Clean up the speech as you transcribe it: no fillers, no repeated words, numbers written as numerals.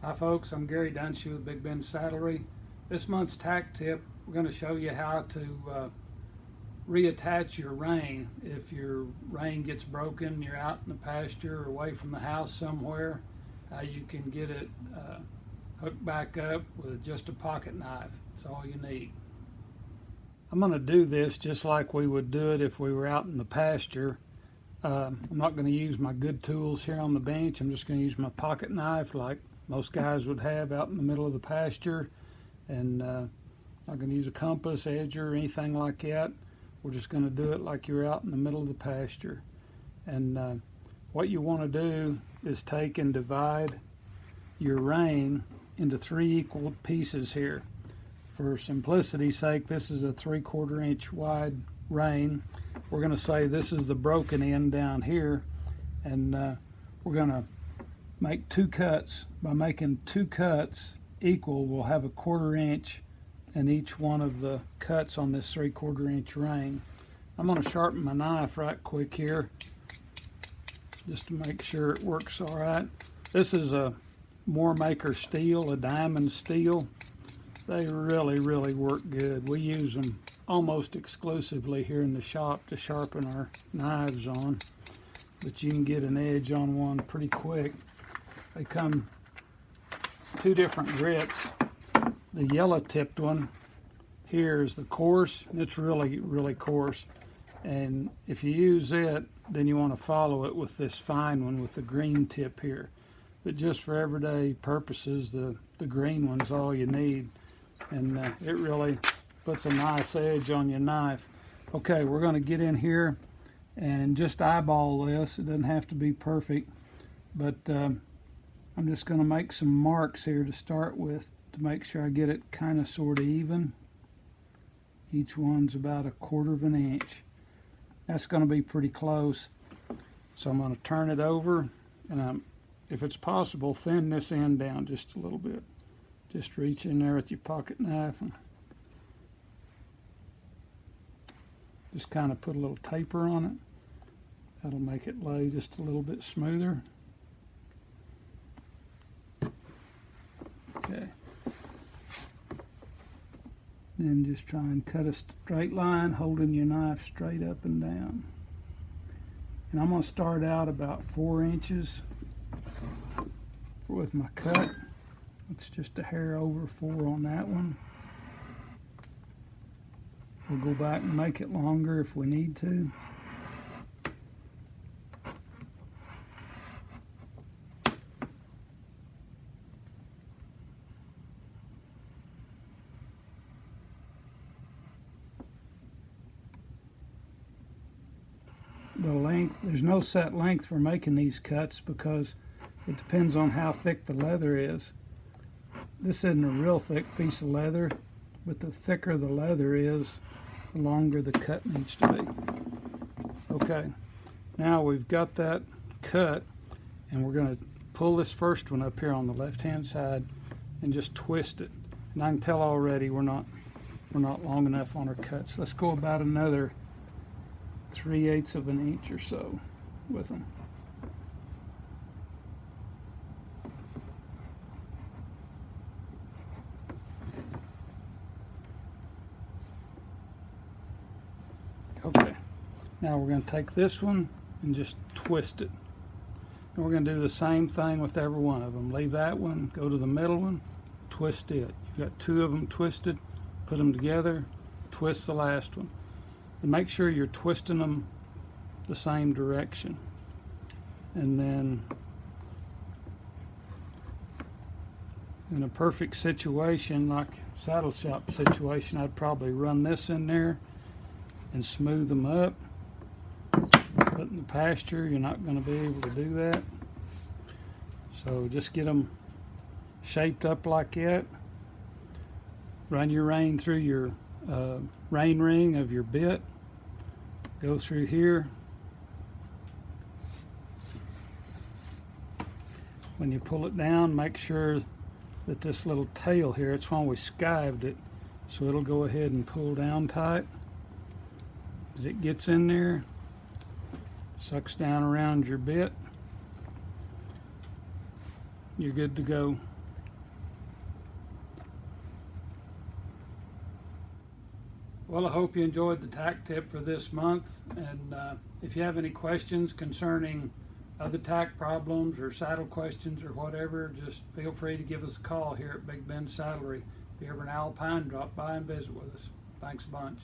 Hi folks, I'm Gary Dunshoe with Big Ben Saddlery. This month's tack tip, we're going to show you how to reattach your rein. If your rein gets broken, you're out in the pasture or away from the house somewhere, how you can get it hooked back up with just a pocket knife. That's all you need. I'm going to do this just like we would do it if we were out in the pasture. I'm not going to use my good tools here on the bench. I'm just going to use my pocket knife like most guys would have out in the middle of the pasture, and not going to use a compass, edger, or anything like that. We're just going to do it like you're out in the middle of the pasture. And what you want to do is take and divide your rein into 3 equal pieces here. For simplicity's sake, this is a 3/4 inch wide rein. We're going to say this is the broken end down here, and we're going to make 2 cuts. By making 2 cuts equal, we'll have a 1/4 inch in each one of the cuts on this 3/4 inch rein. I'm going to sharpen my knife right quick here just to make sure it works all right. This is a Moormaker steel, a diamond steel. They really work good. We use them almost exclusively here in the shop to sharpen our knives on, but you can get an edge on one pretty quick. They come 2 different grits. The yellow tipped one here is the coarse, and it's really coarse, and if you use it, then you want to follow it with this fine one with the green tip here. But just for everyday purposes, the green one's all you need, and it really puts a nice edge on your knife. Okay, we're going to get in here and just eyeball this. It doesn't have to be perfect, but I'm just going to make some marks here to start with to make sure I get it kind of sort of even. Each one's about 1/4 inch. That's going to be pretty close. So I'm going to turn it over, and if it's possible, thin this end down just a little bit. Just reach in there with your pocket knife and just kind of put a little taper on it. That'll make it lay just a little bit smoother. Okay. Then just try and cut a straight line, holding your knife straight up and down. And I'm going to start out about 4 inches with my cut. It's just a hair over 4 on that one. We'll go back and make it longer if we need to. The length, there's no set length for making these cuts because it depends on how thick the leather is. This isn't a real thick piece of leather, but the thicker the leather is, the longer the cut needs to be. Okay, now we've got that cut, and we're going to pull this first one up here on the left hand side and just twist it. And I can tell already we're not long enough on our cuts. Let's go about another 3/8 of an inch or so with them. Okay, now we're going to take this one and just twist it. And we're going to do the same thing with every one of them. Leave that one, go to the middle one, twist it. You've got 2 of them twisted, put them together, twist the last one. And make sure you're twisting them the same direction. And then in a perfect situation, like saddle shop situation, I'd probably run this in there and smooth them up. But in the pasture, you're not going to be able to do that. So just get them shaped up like that. Run your rein through your rein ring of your bit. Go through here. When you pull it down, make sure that this little tail here, it's when we skived it, so it'll go ahead and pull down tight. As it gets in there, sucks down around your bit, you're good to go. Well, I hope you enjoyed the tack tip for this month, and if you have any questions concerning other tack problems or saddle questions or whatever, just feel free to give us a call here at Big Ben Saddlery. If you're ever in Alpine, drop by and visit with us. Thanks a bunch.